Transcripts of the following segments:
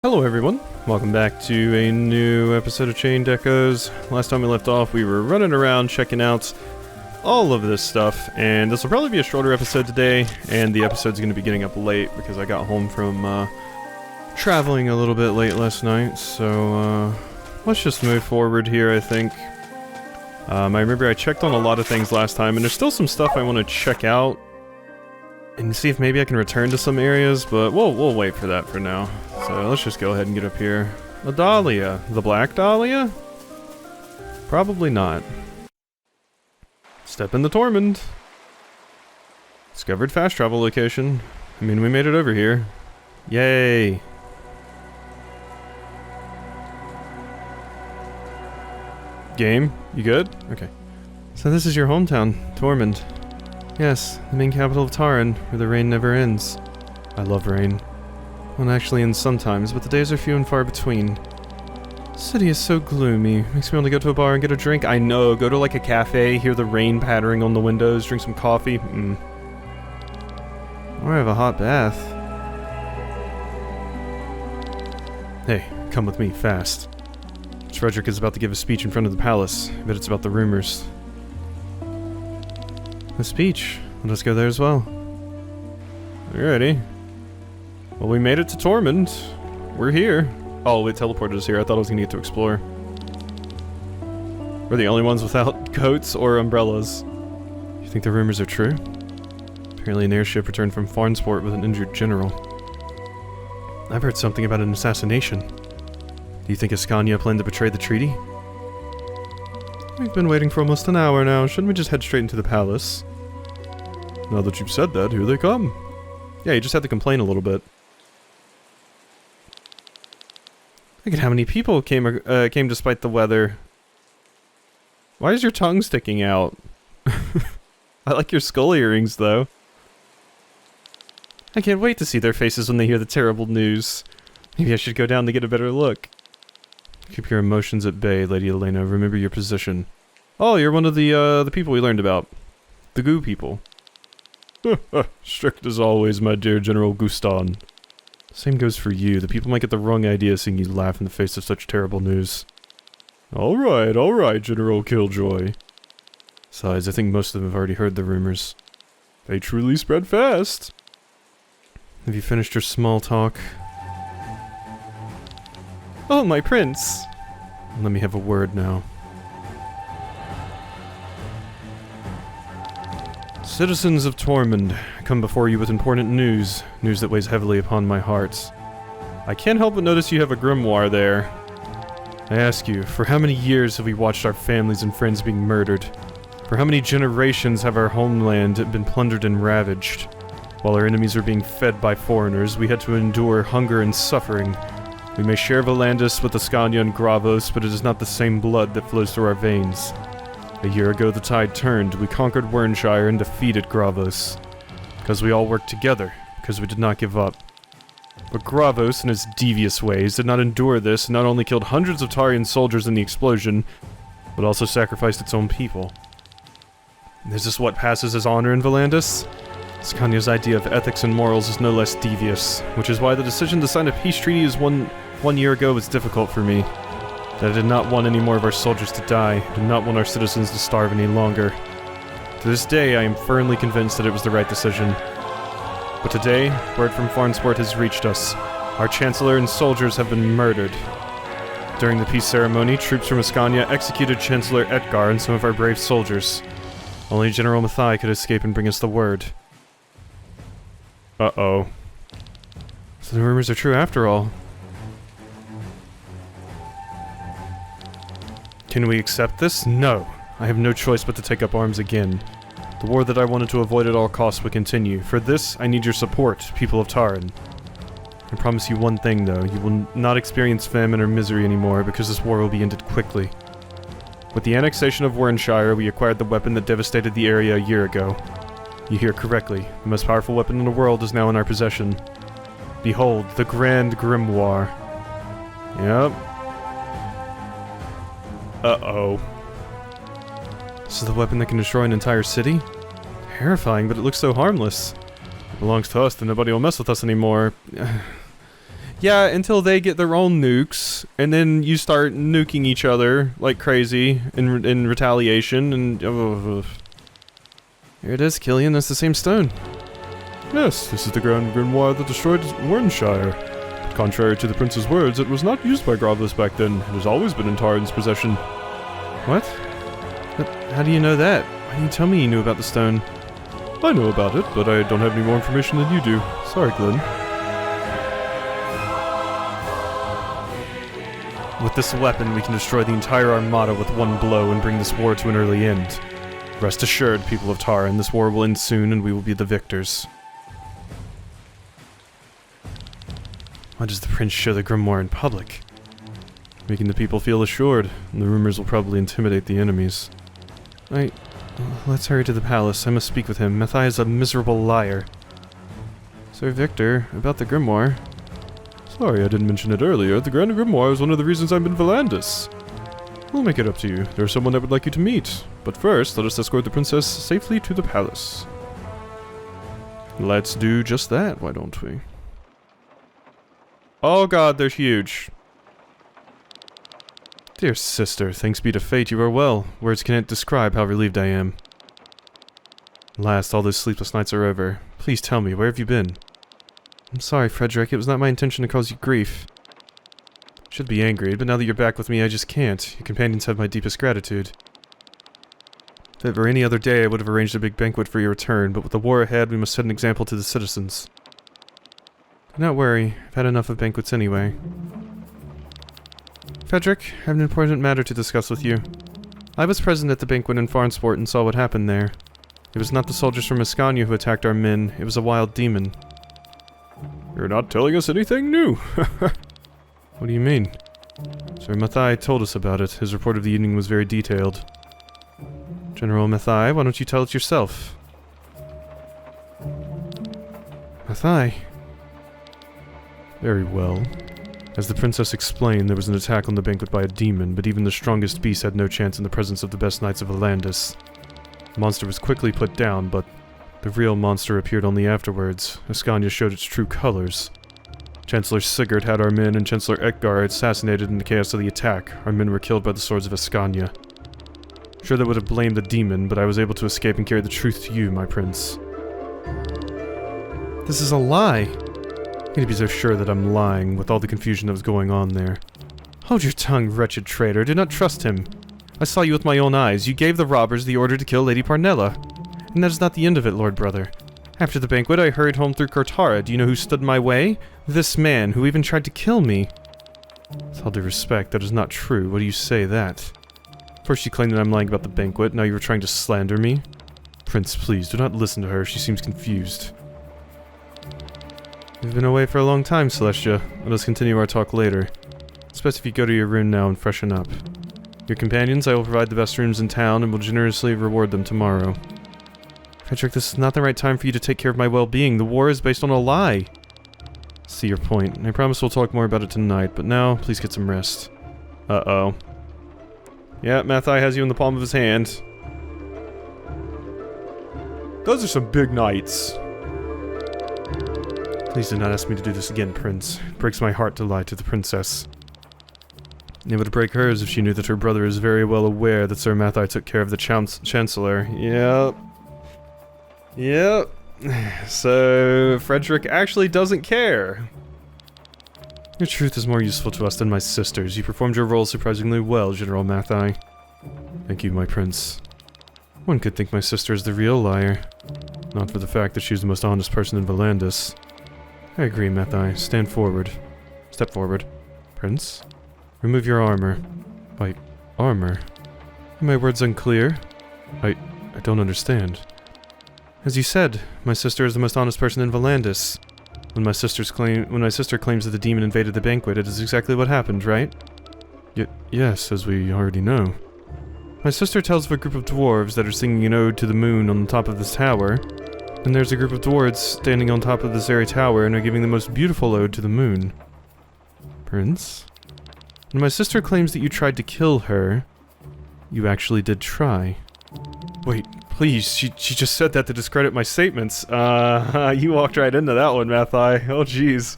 Hello everyone, welcome back to a new episode of Chained Echoes. Last time we left off, we were running around checking out all of this stuff, and this will probably be a shorter episode today, and the episode's going to be getting up late because I got home from traveling a little bit late last night, so let's just move forward here, I think. I remember I checked on a lot of things last time, and there's still some stuff I want to check out and see if maybe I can return to some areas, but we'll wait for that for now. So let's just go ahead and get up here. A dahlia. The black dahlia? Probably not. Step in the Tormund. Discovered fast travel location. I mean, we made it over here. Yay. Game, you good? Okay. So this is your hometown, Tormund. Yes, the main capital of Taryn, where the rain never ends. I love rain. Well, it actually ends sometimes, but the days are few and far between. The city is so gloomy. Makes me want to go to a bar and get a drink. I know, go to like a cafe, hear the rain pattering on the windows, drink some coffee. Or have a hot bath. Hey, come with me, fast. Frederick is about to give a speech in front of the palace. I bet it's about the rumors. A speech. Let us go there as well. Alrighty. Well, we made it to Tormund. We're here. Oh, it teleported us here. I thought I was gonna get to explore. We're the only ones without coats or umbrellas. You think the rumors are true? Apparently an airship returned from Farnsport with an injured general. I've heard something about an assassination. Do you think Ascania planned to betray the treaty? We've been waiting for almost an hour now. Shouldn't we just head straight into the palace? Now that you've said that, here they come. Yeah, you just had to complain a little bit. Look at how many people came despite the weather. Why is your tongue sticking out? I like your skull earrings, though. I can't wait to see their faces when they hear the terrible news. Maybe I should go down to get a better look. Keep your emotions at bay, Lady Elena. Remember your position. Oh, you're one of the people we learned about. The goo people. Strict as always, my dear General Guston. Same goes for you. The people might get the wrong idea seeing you laugh in the face of such terrible news. Alright, General Killjoy. Besides, I think most of them have already heard the rumors. They truly spread fast. Have you finished your small talk? Oh, my prince! Let me have a word now. Citizens of Tormund, I come before you with important news that weighs heavily upon my heart. I can't help but notice you have a grimoire there. I ask you, for how many years have we watched our families and friends being murdered? For how many generations have our homeland been plundered and ravaged? While our enemies are being fed by foreigners, we had to endure hunger and suffering. We may share Valandis with Ascania and Gravos, but it is not the same blood that flows through our veins. A year ago the tide turned, we conquered Wernshire and defeated Gravos. Because we all worked together, because we did not give up. But Gravos, in his devious ways, did not endure this and not only killed hundreds of Tarian soldiers in the explosion, but also sacrificed its own people. Is this what passes as honor in Valandis? Ascania's idea of ethics and morals is no less devious, which is why the decision to sign a peace treaty one year ago was difficult for me. That I did not want any more of our soldiers to die, did not want our citizens to starve any longer. To this day, I am firmly convinced that it was the right decision. But today, word from Farnsport has reached us. Our Chancellor and soldiers have been murdered. During the peace ceremony, troops from Ascania executed Chancellor Etgar and some of our brave soldiers. Only General Mathai could escape and bring us the word. Uh-oh. So the rumors are true after all. Can we accept this? No. I have no choice but to take up arms again. The war that I wanted to avoid at all costs would continue. For this, I need your support, people of Taryn. I promise you one thing, though. You will not experience famine or misery anymore, because this war will be ended quickly. With the annexation of Wernshire, we acquired the weapon that devastated the area a year ago. You hear correctly. The most powerful weapon in the world is now in our possession. Behold, the Grand Grimoire. Yep. Uh-oh. This is the weapon that can destroy an entire city? Terrifying, but it looks so harmless. It belongs to us, then nobody will mess with us anymore. Yeah, until they get their own nukes, and then you start nuking each other like crazy in retaliation, and... Here it is, Killian, that's the same stone. Yes, this is the Grand Grimoire that destroyed Warrenshire. Contrary to the prince's words, it was not used by Grovelus back then. It has always been in Taryn's possession. What? But how do you know that? Why didn't you tell me you knew about the stone? I know about it, but I don't have any more information than you do. Sorry, Glenn. With this weapon, we can destroy the entire Armada with one blow and bring this war to an early end. Rest assured, people of Taryn, this war will end soon and we will be the victors. Why does the prince show the grimoire in public? Making the people feel assured, and the rumors will probably intimidate the enemies. Let's hurry to the palace. I must speak with him. Mathai is a miserable liar. Sir Victor, about the grimoire. Sorry, I didn't mention it earlier. The Grand Grimoire is one of the reasons I'm in Valandis. We'll make it up to you. There's someone I would like you to meet. But first, let us escort the princess safely to the palace. Let's do just that, why don't we? Oh god, they're huge. Dear sister, thanks be to fate, you are well. Words cannot describe how relieved I am. At last, all those sleepless nights are over. Please tell me, where have you been? I'm sorry, Frederick, it was not my intention to cause you grief. I should be angry, but now that you're back with me, I just can't. Your companions have my deepest gratitude. If it were any other day, I would have arranged a big banquet for your return, but with the war ahead, we must set an example to the citizens. Do not worry, I've had enough of banquets anyway. Frederick, I have an important matter to discuss with you. I was present at the banquet in Farnsport and saw what happened there. It was not the soldiers from Ascania who attacked our men, it was a wild demon. You're not telling us anything new! What do you mean? Sir Mathai told us about it. His report of the evening was very detailed. General Mathai, why don't you tell it yourself? Mathai? Very well. As the princess explained, there was an attack on the banquet by a demon, but even the strongest beast had no chance in the presence of the best knights of Valandis. The monster was quickly put down, but the real monster appeared only afterwards. Ascania showed its true colors. Chancellor Sigurd had our men and Chancellor Ekgar assassinated in the chaos of the attack. Our men were killed by the swords of Ascania. Sure, that would have blamed the demon, but I was able to escape and carry the truth to you, my prince. This is a lie. I'm gonna be so sure that I'm lying, with all the confusion that was going on there. Hold your tongue, wretched traitor. Do not trust him. I saw you with my own eyes. You gave the robbers the order to kill Lady Parnella. And that is not the end of it, Lord Brother. After the banquet, I hurried home through Cortara. Do you know who stood in my way? This man, who even tried to kill me. With all due respect, that is not true. What do you say that? First you claimed that I'm lying about the banquet, now you were trying to slander me? Prince, please, do not listen to her. She seems confused. We've been away for a long time, Celestia. Let us continue our talk later. It's best if you go to your room now and freshen up. Your companions, I will provide the best rooms in town and will generously reward them tomorrow. Frederick, this is not the right time for you to take care of my well-being. The war is based on a lie. See your point. I promise we'll talk more about it tonight, but now, please get some rest. Uh-oh. Yeah, Mathai has you in the palm of his hand. Those are some big knights. Please do not ask me to do this again, Prince. It breaks my heart to lie to the princess. It would break hers if she knew that her brother is very well aware that Sir Mathai took care of the Chancellor. Yep. Yep. So, Frederick actually doesn't care. Your truth is more useful to us than my sister's. You performed your role surprisingly well, General Mathai. Thank you, my prince. One could think my sister is the real liar. Not for the fact that she's the most honest person in Valandis. I agree, Mathai. Stand forward. Step forward. Prince? Remove your armor. Wait, armor? Are my words unclear? I don't understand. As you said, my sister is the most honest person in Valandis. When my sister claims that the demon invaded the banquet, it is exactly what happened, right? Yes, as we already know. My sister tells of a group of dwarves that are singing an ode to the moon on the top of this tower, and there's a group of dwarves standing on top of this very tower and are giving the most beautiful ode to the moon. Prince? When my sister claims that you tried to kill her, you actually did try. Wait, please, she just said that to discredit my statements. You walked right into that one, Mathai. Oh, jeez.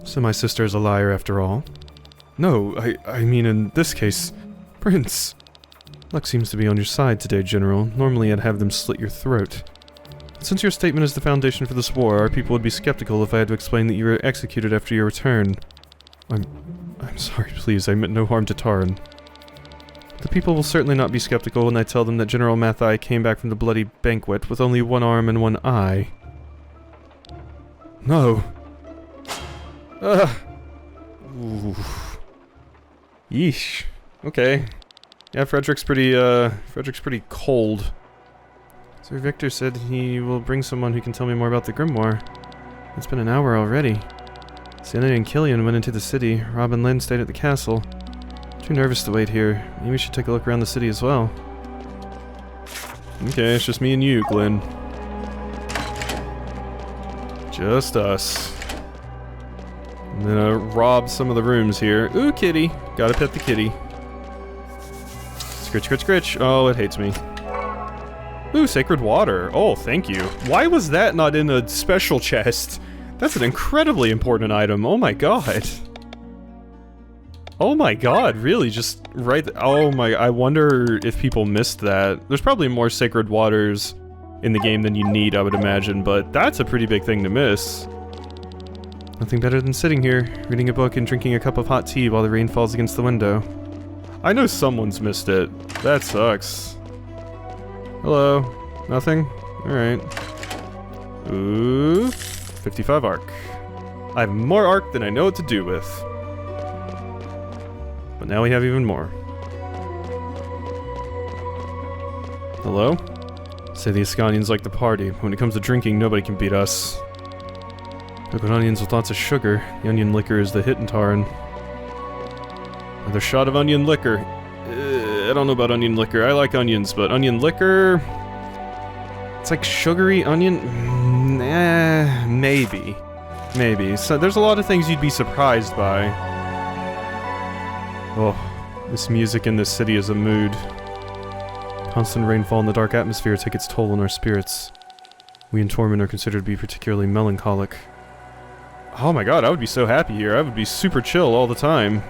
So my sister is a liar after all? No, I mean in this case, Prince. Luck seems to be on your side today, General. Normally I'd have them slit your throat. Since your statement is the foundation for this war, our people would be skeptical if I had to explain that you were executed after your return. I'm sorry, please, I meant no harm to Taryn. The people will certainly not be skeptical when I tell them that General Mathai came back from the bloody banquet with only one arm and one eye. No. Ooh. Yeesh. Okay. Yeah, Frederick's pretty cold. Sir Victor said he will bring someone who can tell me more about the grimoire. It's been an hour already. Sandy and Killian went into the city. Rob and Lynn stayed at the castle. Too nervous to wait here. Maybe we should take a look around the city as well. Okay, it's just me and you, Glenn. Just us. I'm gonna rob some of the rooms here. Ooh, kitty. Gotta pet the kitty. Scritch, scritch, scritch. Oh, it hates me. Ooh, sacred water. Oh, thank you. Why was that not in a special chest? That's an incredibly important item. Oh my god. Oh my god, really? Just right oh my, I wonder if people missed that. There's probably more sacred waters in the game than you need, I would imagine, but that's a pretty big thing to miss. Nothing better than sitting here, reading a book and drinking a cup of hot tea while the rain falls against the window. I know someone's missed it. That sucks. Hello. Nothing? Alright. Ooh. 55 arc. I have more arc than I know what to do with. But now we have even more. Hello? Say the Ascanians like the party. When it comes to drinking, nobody can beat us. Cooked onions with lots of sugar. The onion liquor is the hit in Taryn. Another shot of onion liquor. I don't know about onion liquor. I like onions, but onion liquor... It's like sugary onion? Maybe. Maybe. So there's a lot of things you'd be surprised by. Oh, this music in this city is a mood. Constant rainfall in the dark atmosphere take its toll on our spirits. We in Tormund are considered to be particularly melancholic. Oh my god, I would be so happy here. I would be super chill all the time.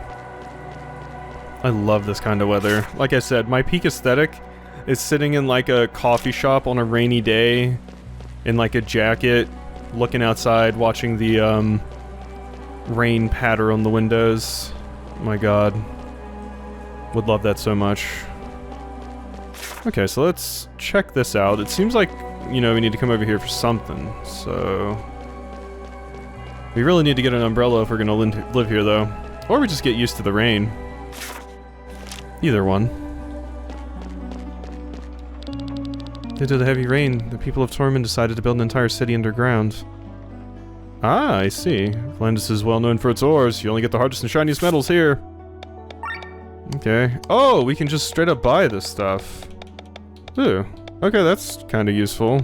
I love this kind of weather. Like I said, my peak aesthetic is sitting in like a coffee shop on a rainy day in like a jacket, looking outside, watching the rain patter on the windows. Oh my god. Would love that so much. Okay, so let's check this out. It seems like, you know, we need to come over here for something, so... We really need to get an umbrella if we're gonna live here, though. Or we just get used to the rain. Either one. Due to the heavy rain, the people of Tormund decided to build an entire city underground. Ah, I see. Valandis is well known for its ores. You only get the hardest and shiniest metals here. Okay. Oh, we can just straight up buy this stuff. Ooh. Okay, that's kind of useful.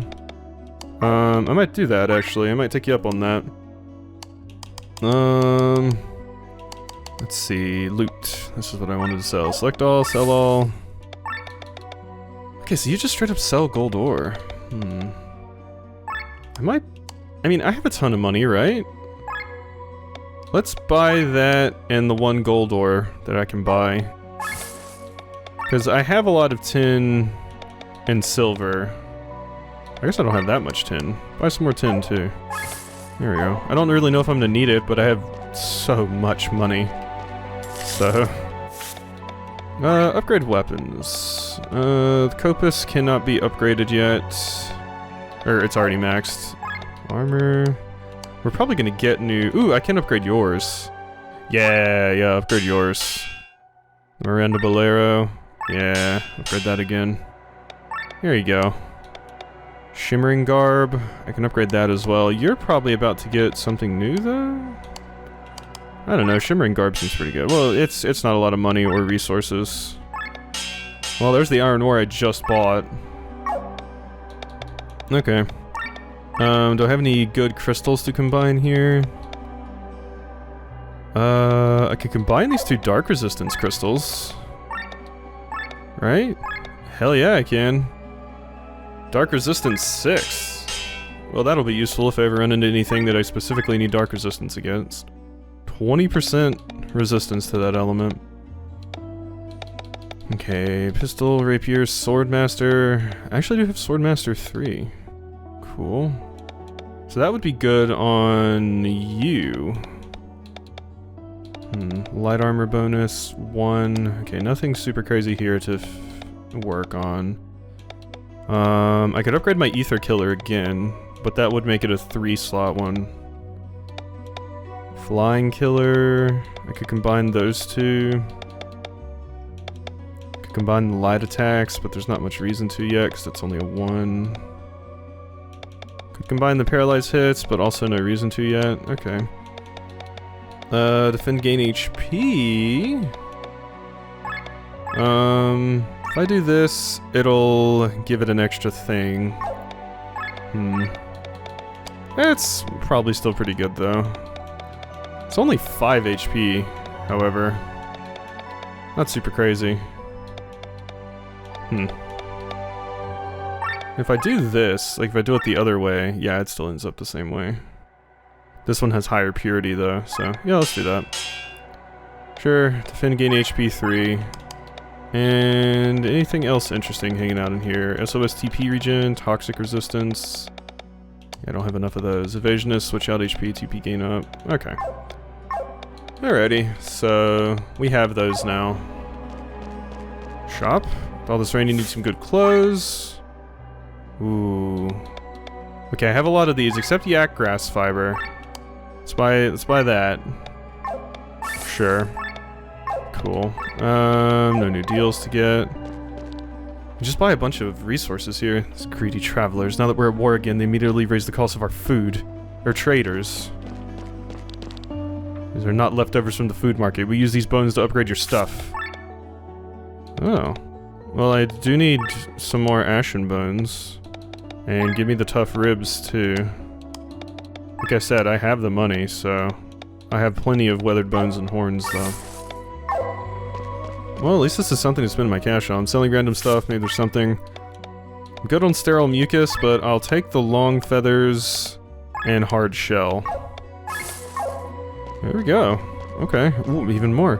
I might do that, actually. I might take you up on that. Let's see. Loot. This is what I wanted to sell. Select all, sell all. Okay, so you just straight up sell gold ore. I mean, I have a ton of money, right? Let's buy that and the one gold ore that I can buy. Because I have a lot of tin and silver. I guess I don't have that much tin. Buy some more tin, too. There we go. I don't really know if I'm gonna need it, but I have so much money. So... upgrade weapons. The Copus cannot be upgraded yet. Or, it's already maxed. Armor... We're probably gonna get new... Ooh, I can upgrade yours. Yeah, upgrade yours. Miranda Bolero. Yeah, upgrade that again. Here you go. Shimmering Garb. I can upgrade that as well. You're probably about to get something new, though? I don't know, Shimmering Garb seems pretty good. Well, it's not a lot of money or resources. Well, there's the iron ore I just bought. Okay. Do I have any good crystals to combine here? I could combine these two dark resistance crystals. Right? Hell yeah, I can. Dark resistance 6. Well, that'll be useful if I ever run into anything that I specifically need dark resistance against. 20% resistance to that element. Okay, pistol, rapier, swordmaster. I actually do have swordmaster 3. Cool. So that would be good on you. Light armor bonus, 1. Okay, nothing super crazy here to work on. I could upgrade my ether killer again, but that would make it a 3-slot one. Flying killer, I could combine those two. Could combine the light attacks, but there's not much reason to yet, because it's only a 1. Could combine the paralyzed hits, but also no reason to yet. Okay. Defend gain HP. If I do this, it'll give it an extra thing. It's probably still pretty good though. It's only 5 HP, however. Not super crazy. If I do this, like if I do it the other way, yeah, it still ends up the same way. This one has higher purity though, so yeah, let's do that. Sure, defend gain HP 3. And anything else interesting hanging out in here? SOS TP regen, toxic resistance. Yeah, I don't have enough of those. Evasionist, switch out HP, TP gain up. Okay. Alrighty, so we have those now. Shop. With all this rain, you need some good clothes. Ooh. Okay, I have a lot of these, except yak grass fiber. Let's buy that. Sure. Cool. No new deals to get. Just buy a bunch of resources here. These greedy travelers. Now that we're at war again, they immediately raise the cost of our food. They're traders. These are not leftovers from the food market. We use these bones to upgrade your stuff. Oh. Well, I do need some more ashen bones. And give me the tough ribs, too. Like I said, I have the money, so... I have plenty of weathered bones and horns, though. Well, at least this is something to spend my cash on. Selling random stuff, maybe there's something. I'm good on sterile mucus, but I'll take the long feathers and hard shell. There we go. Okay. Ooh, even more.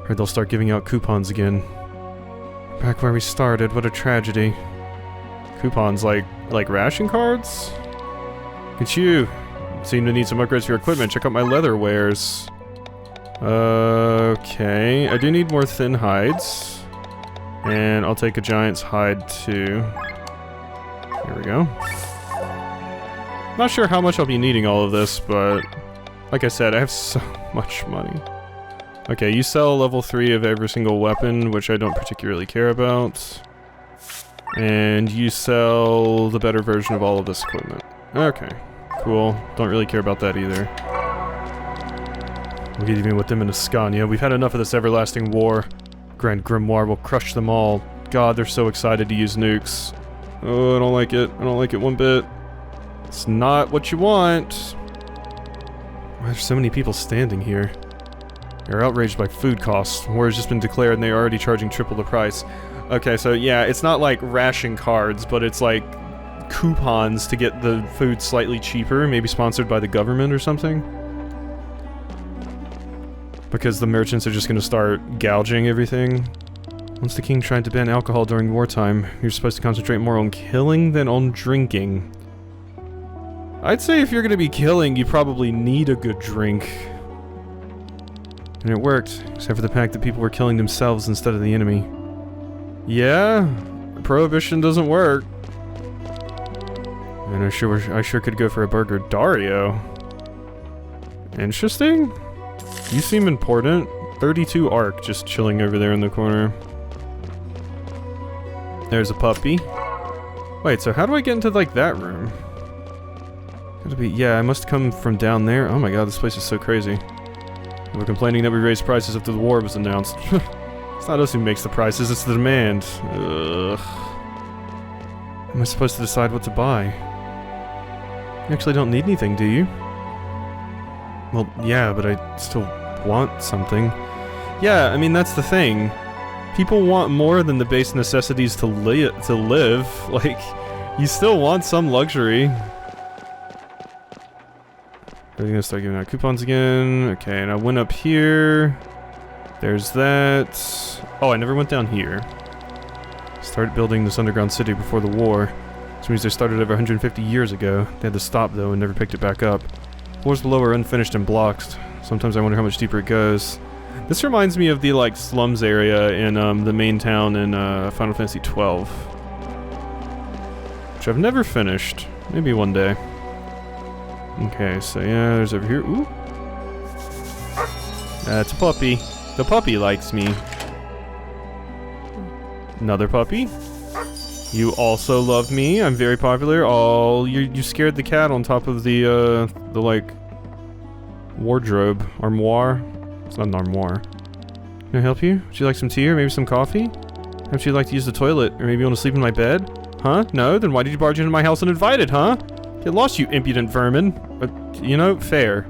Heard they'll start giving out coupons again. Back where we started, what a tragedy. Coupons like ration cards? Look at you. Seem to need some upgrades for your equipment. Check out my leather wares. Okay. I do need more thin hides. And I'll take a giant's hide too. Here we go. Not sure how much I'll be needing all of this, but like I said, I have so much money. Okay, you sell level 3 of every single weapon, which I don't particularly care about. And you sell the better version of all of this equipment. Okay, cool. Don't really care about that either. We'll get even with them in Ascania. We've had enough of this everlasting war. Grand Grimoire will crush them all. God, they're so excited to use nukes. Oh, I don't like it. I don't like it one bit. It's not what you want. Why are there so many people standing here? They're outraged by food costs. War has just been declared and they're already charging triple the price. Okay, so yeah, it's not like ration cards, but it's like coupons to get the food slightly cheaper, maybe sponsored by the government or something. Because the merchants are just gonna start gouging everything. Once the king tried to ban alcohol during wartime, you're supposed to concentrate more on killing than on drinking. I'd say if you're gonna be killing, you probably need a good drink. And it worked, except for the fact that people were killing themselves instead of the enemy. Yeah, prohibition doesn't work. And I sure could go for a burger. Dario. Interesting. You seem important. 32 arc just chilling over there in the corner. There's a puppy. Wait, so how do I get into like that room? Gotta be, yeah, I must come from down there. Oh my god, this place is so crazy. We're complaining that we raised prices after the war was announced. It's not us who makes the prices, it's the demand. Ugh. Am I supposed to decide what to buy? You actually don't need anything, do you? Well, yeah, but I still want something. Yeah, I mean, that's the thing. People want more than the base necessities to live. Like, you still want some luxury. Are they gonna start giving out coupons again? Okay, and I went up here. There's that. Oh, I never went down here. Started building this underground city before the war. Which means they started over 150 years ago. They had to stop though and never picked it back up. Floors below are unfinished and blocked. Sometimes I wonder how much deeper it goes. This reminds me of the like slums area in the main town in Final Fantasy XII. Which I've never finished. Maybe one day. Okay, so yeah, there's over here. Ooh. That's a puppy. The puppy likes me. Another puppy. You also love me. I'm very popular. Oh, you scared the cat on top of the like wardrobe armoire. It's not an armoire. Can I help you? Would you like some tea or maybe some coffee? Would you like to use the toilet or maybe you want to sleep in my bed? Huh? No? Then why did you barge into my house uninvited, huh? Get lost, you impudent vermin. You know, fair.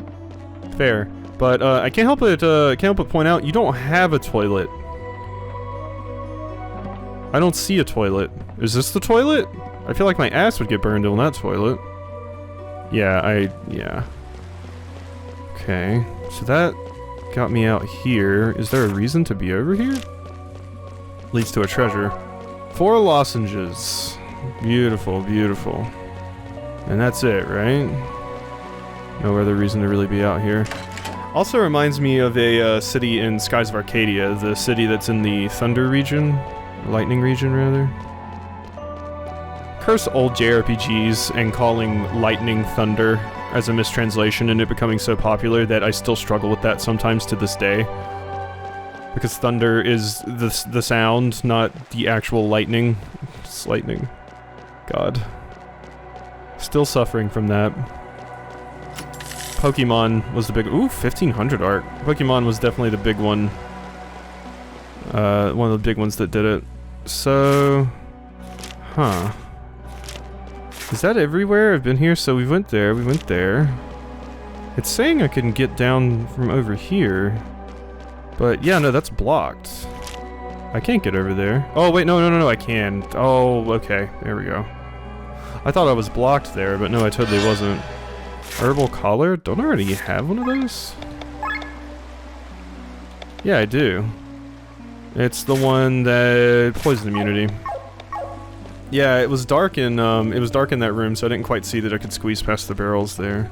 Fair. But I can't help but point out you don't have a toilet. I don't see a toilet. Is this the toilet? I feel like my ass would get burned on that toilet. Yeah, yeah. Okay, so that got me out here. Is there a reason to be over here? Leads to a treasure. 4 lozenges. Beautiful, beautiful. And that's it, right? No other reason to really be out here. Also reminds me of a city in Skies of Arcadia, the city that's in the Thunder region. Lightning region, rather. Curse old JRPGs and calling lightning thunder as a mistranslation and it becoming so popular that I still struggle with that sometimes to this day. Because thunder is the sound, not the actual lightning. It's lightning. God. Still suffering from that. Pokemon was the big... Ooh, 1500 art. Pokemon was definitely the big one. One of the big ones that did it. So... Huh. Is that everywhere? I've been here, so we went there, we went there. It's saying I couldn't get down from over here. But yeah, no, that's blocked. I can't get over there. Oh, wait, no, I can. Oh, okay, there we go. I thought I was blocked there, but no, I totally wasn't. Herbal collar? Don't I already have one of those? Yeah, I do. It's the one that poison immunity. Yeah, it was dark in that room, so I didn't quite see that I could squeeze past the barrels there.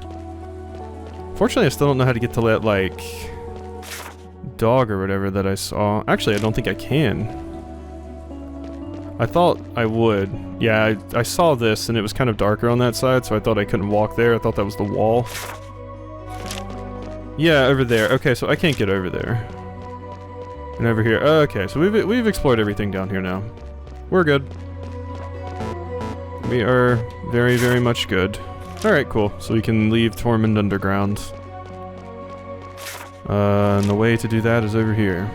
Fortunately, I still don't know how to get to that, like, dog or whatever that I saw. Actually, I don't think I can. I thought I would. Yeah, I saw this, and it was kind of darker on that side, so I thought I couldn't walk there. I thought that was the wall. Yeah, over there. Okay, so I can't get over there. And over here. Okay, so we've explored everything down here now. We're good. We are very, very much good. Alright, cool. So we can leave Tormund underground. And the way to do that is over here.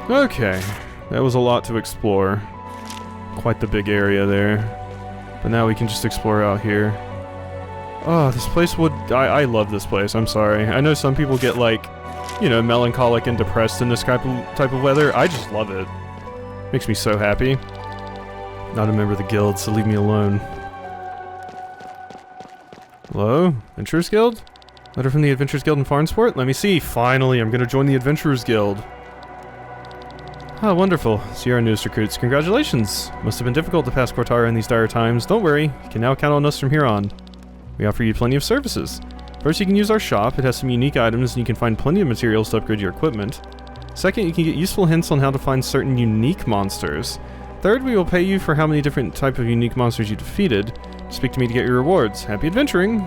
Okay. That was a lot to explore. Quite the big area there. But now we can just explore out here. Oh, this place would... I love this place, I'm sorry. I know some people get, like, you know, melancholic and depressed in this type of weather. I just love it. Makes me so happy. Not a member of the guild, so leave me alone. Hello? Adventurers Guild? Letter from the Adventurers Guild in Farnsport? Let me see. Finally, I'm gonna join the Adventurers Guild. Ah, wonderful. So you're our newest recruits. Congratulations! Must have been difficult to pass Cortara in these dire times. Don't worry. You can now count on us from here on. We offer you plenty of services. First, you can use our shop. It has some unique items, and you can find plenty of materials to upgrade your equipment. Second, you can get useful hints on how to find certain unique monsters. Third, we will pay you for how many different type of unique monsters you defeated. Speak to me to get your rewards. Happy adventuring!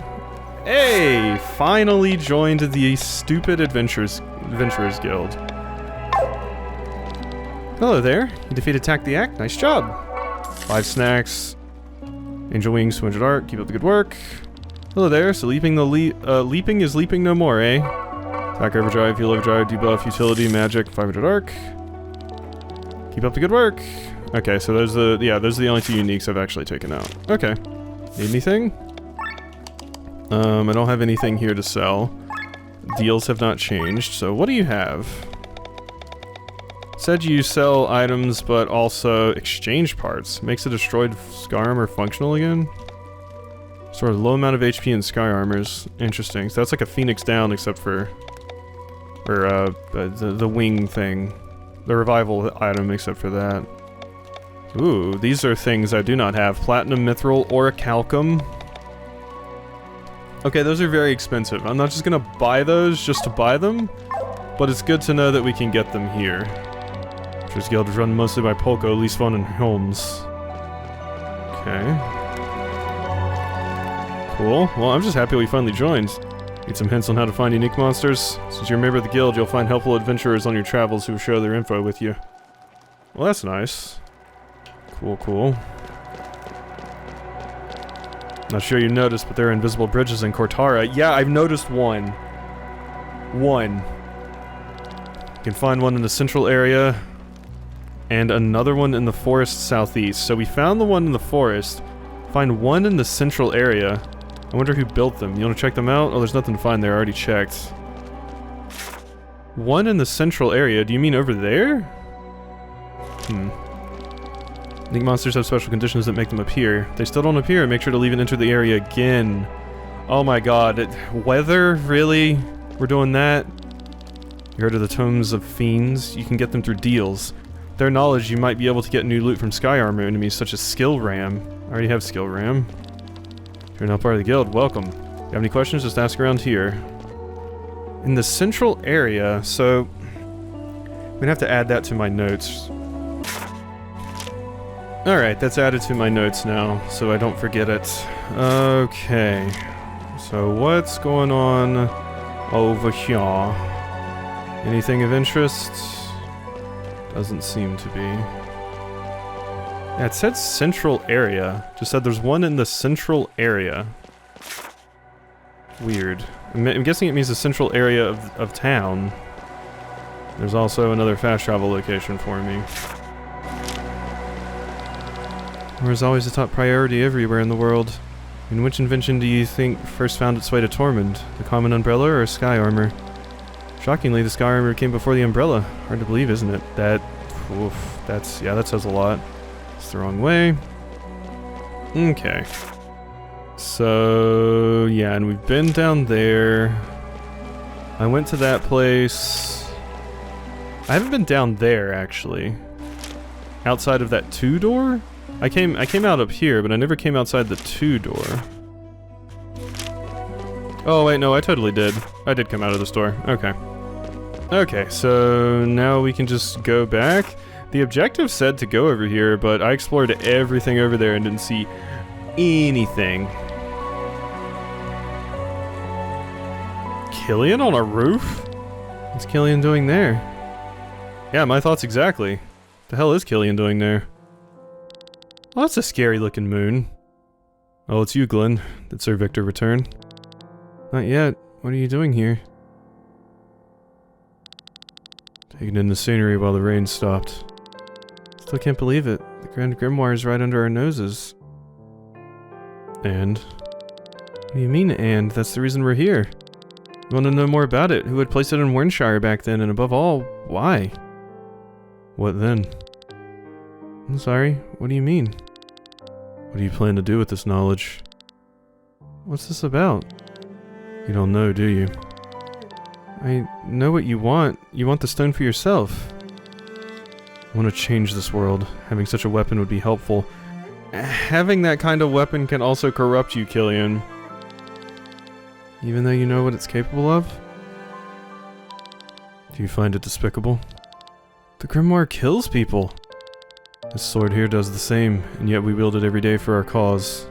Hey! Finally joined the stupid Adventurers Guild. Hello there. You defeated Tack the Act. Nice job. 5 snacks. Angel Wings, 200 art. Keep up the good work. Hello there. So leaping is leaping no more, eh? Attack Overdrive, Heal Overdrive, Debuff, Utility, Magic, 500 arc. Keep up the good work. Okay, so those are the only 2 uniques I've actually taken out. Okay. Need anything? I don't have anything here to sell. Deals have not changed, so what do you have? Said you sell items, but also exchange parts. Makes a destroyed Scar armor functional again? Sort of low amount of HP and sky armors. Interesting. So that's like a Phoenix down except for... Or, the wing thing. The revival item except for that. Ooh, these are things I do not have. Platinum, mithril, orichalcum. Okay, those are very expensive. I'm not just gonna buy those just to buy them, but it's good to know that we can get them here. Witcher's Guild is run mostly by Polko, Leasvon, and Holmes. Okay. Cool. Well, I'm just happy we finally joined. Need some hints on how to find unique monsters? Since you're a member of the guild, you'll find helpful adventurers on your travels who will share their info with you. Well, that's nice. Cool, cool. Not sure you noticed, but there are invisible bridges in Cortara. Yeah, I've noticed one. One. You can find one in the central area, and another one in the forest southeast. So we found the one in the forest. Find one in the central area. I wonder who built them. You want to check them out? Oh, there's nothing to find there. I already checked. One in the central area. Do you mean over there? I think monsters have special conditions that make them appear. If they still don't appear, make sure to leave and enter the area again. Oh my god. Weather? Really? We're doing that? You heard of the Tomes of Fiends? You can get them through deals. With their knowledge, you might be able to get new loot from sky armor enemies such as Skill Ram. I already have Skill Ram. If you're not part of the guild, welcome. If you have any questions, just ask around here. In the central area, so... I'm gonna have to add that to my notes. Alright, that's added to my notes now, so I don't forget it. Okay. So what's going on over here? Anything of interest? Doesn't seem to be. Yeah, it said central area. Just said there's one in the central area. Weird. I'm guessing it means the central area of town. There's also another fast travel location for me. War is always a top priority everywhere in the world. And which invention do you think first found its way to Tormund? The common umbrella or sky armor? Shockingly, the sky armor came before the umbrella. Hard to believe, isn't it? That says a lot. It's the wrong way. Okay. So, yeah, and we've been down there. I went to that place. I haven't been down there, actually. Outside of that 2-door? I came out up here, but I never came outside the 2-door. Oh wait, no, I totally did. I did come out of this door. Okay. Okay, so now we can just go back. The objective said to go over here, but I explored everything over there and didn't see anything. Killian on a roof? What's Killian doing there? Yeah, my thoughts exactly. The hell is Killian doing there? Oh, that's a scary looking moon. Oh, it's you, Glenn. Did Sir Victor return? Not yet. What are you doing here? Taking in the scenery while the rain stopped. Still can't believe it. The Grand Grimoire is right under our noses. And? What do you mean, and? That's the reason we're here. We want to know more about it. Who had placed it in Wernshire back then, and above all, why? What then? I'm sorry, what do you mean? What do you plan to do with this knowledge? What's this about? You don't know, do you? I know what you want. You want the stone for yourself. I want to change this world. Having such a weapon would be helpful. Having that kind of weapon can also corrupt you, Killian. Even though you know what it's capable of? Do you find it despicable? The Grimoire kills people! This sword here does the same, and yet we wield it every day for our cause.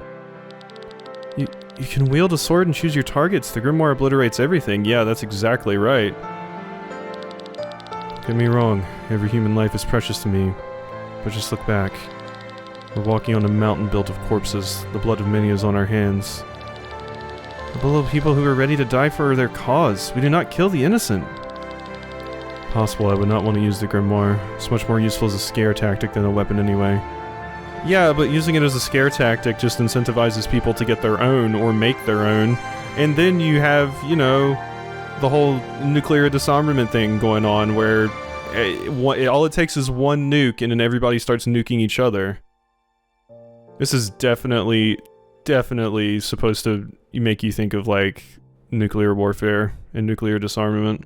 You can wield a sword and choose your targets. The Grimoire obliterates everything. Yeah, that's exactly right. Don't get me wrong, every human life is precious to me. But just look back. We're walking on a mountain built of corpses. The blood of many is on our hands. The blood of people who are ready to die for their cause. We do not kill the innocent. Possible I would not want to use the Grimoire. It's much more useful as a scare tactic than a weapon anyway. Yeah, but using it as a scare tactic just incentivizes people to get their own or make their own. And then you have, you know, the whole nuclear disarmament thing going on where all it takes is one nuke and then everybody starts nuking each other. This is definitely definitely supposed to make you think of, like, nuclear warfare and nuclear disarmament.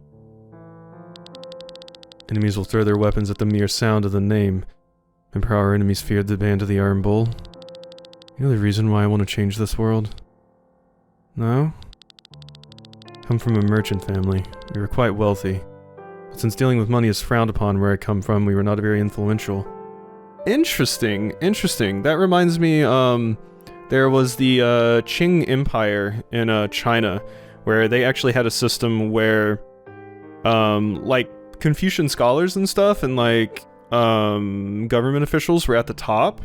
Enemies will throw their weapons at the mere sound of the name. Remember how our enemies feared the band of the Iron Bull? You know the reason why I want to change this world? No? I come from a merchant family. We were quite wealthy. But since dealing with money is frowned upon where I come from, we were not very influential. Interesting, interesting. That reminds me, there was the Qing Empire in China, where they actually had a system where, like, Confucian scholars and stuff, and like, government officials were at the top.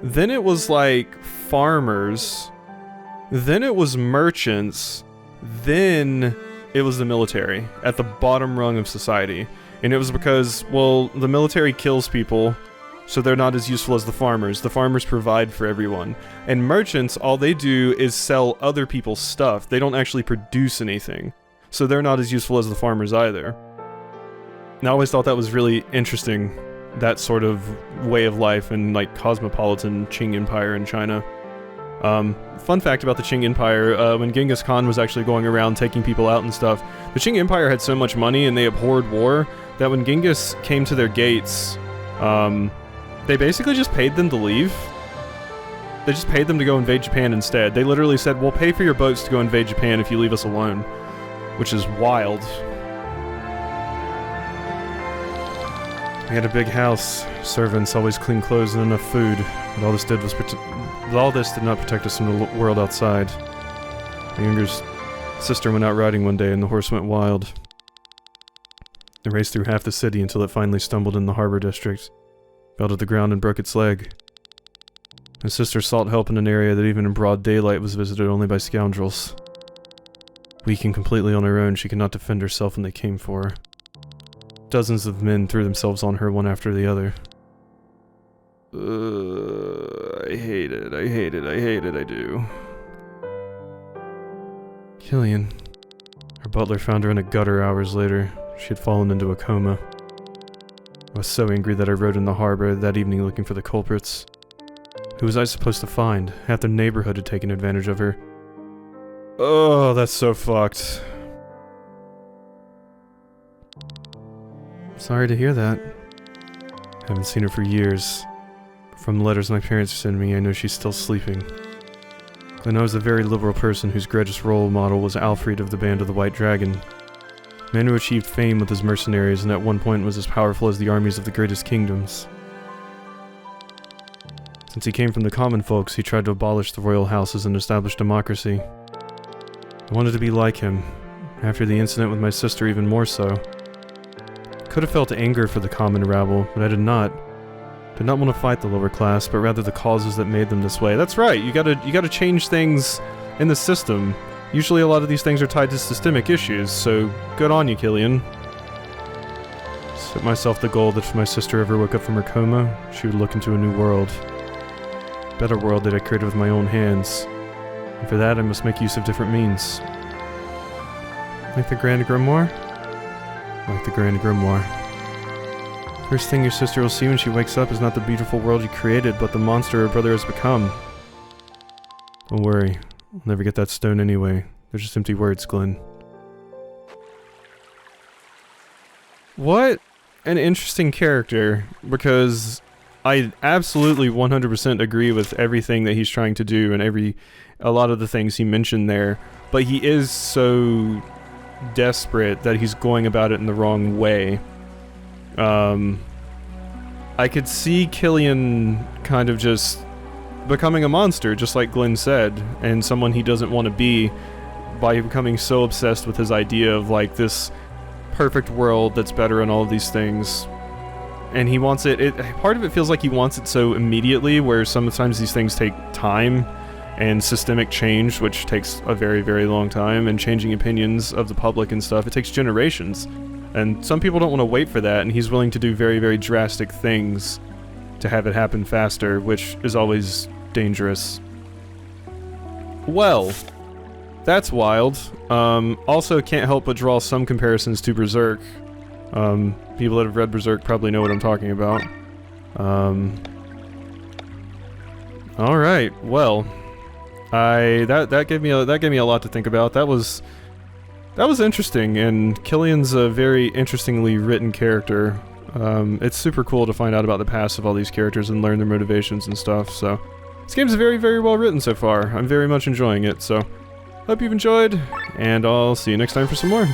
Then it was like farmers. Then it was merchants. Then it was the military at the bottom rung of society. And it was because, well, the military kills people, so they're not as useful as the farmers. The farmers provide for everyone. And merchants, all they do is sell other people's stuff. They don't actually produce anything. So they're not as useful as the farmers either. And I always thought that was really interesting, that sort of way of life in, like, cosmopolitan Qing Empire in China. Fun fact about the Qing Empire, when Genghis Khan was actually going around taking people out and stuff, the Qing Empire had so much money and they abhorred war, that when Genghis came to their gates, they basically just paid them to leave. They just paid them to go invade Japan instead. They literally said, we'll pay for your boats to go invade Japan if you leave us alone. Which is wild. We had a big house, servants, always clean clothes and enough food, but all this did not protect us from the world outside. My younger sister went out riding one day and the horse went wild. It raced through half the city until it finally stumbled in the harbor district, fell to the ground and broke its leg. My sister sought help in an area that even in broad daylight was visited only by scoundrels. Weak and completely on her own, she could not defend herself when they came for her. Dozens of men threw themselves on her one after the other. I hate it, I hate it, I hate it, I do. Killian. Her butler found her in a gutter hours later. She had fallen into a coma. I was so angry that I rode in the harbor that evening looking for the culprits. Who was I supposed to find? Half the neighborhood had taken advantage of her. Oh, that's so fucked. Sorry to hear that. Haven't seen her for years. From the letters my parents sent me, I know she's still sleeping. I know I was a very liberal person whose greatest role model was Alfred of the Band of the White Dragon. A man who achieved fame with his mercenaries and at one point was as powerful as the armies of the greatest kingdoms. Since he came from the common folks, he tried to abolish the royal houses and establish democracy. I wanted to be like him. After the incident with my sister, even more so. Could have felt anger for the common rabble, but I did not. Did not want to fight the lower class, but rather the causes that made them this way. That's right, you gotta change things in the system. Usually a lot of these things are tied to systemic issues, so good on you, Killian. Set myself the goal that if my sister ever woke up from her coma, she would look into a new world. A better world that I created with my own hands. And for that I must make use of different means. Like the Grand Grimoire? Like the Grand Grimoire. First thing your sister will see when she wakes up is not the beautiful world you created, but the monster her brother has become. Don't worry, I'll never get that stone anyway. They're just empty words, Glenn. What an interesting character, because I absolutely 100% agree with everything that he's trying to do and a lot of the things he mentioned there, but he is so desperate that he's going about it in the wrong way. I could see Killian kind of just becoming a monster, just like Glenn said, and someone he doesn't want to be by becoming so obsessed with his idea of, like, this perfect world that's better and all of these things. And he wants part of it feels like he wants it so immediately, where sometimes these things take time and systemic change, which takes a very, very long time, and changing opinions of the public and stuff, it takes generations. And some people don't want to wait for that, and he's willing to do very, very drastic things to have it happen faster, which is always dangerous. Well, that's wild. Also can't help but draw some comparisons to Berserk. People that have read Berserk probably know what I'm talking about. Alright, well, That gave me a lot to think about. That was interesting, and Killian's a very interestingly written character. It's super cool to find out about the past of all these characters and learn their motivations and stuff, so... This game's very, very well written so far. I'm very much enjoying it, so... Hope you've enjoyed, and I'll see you next time for some more.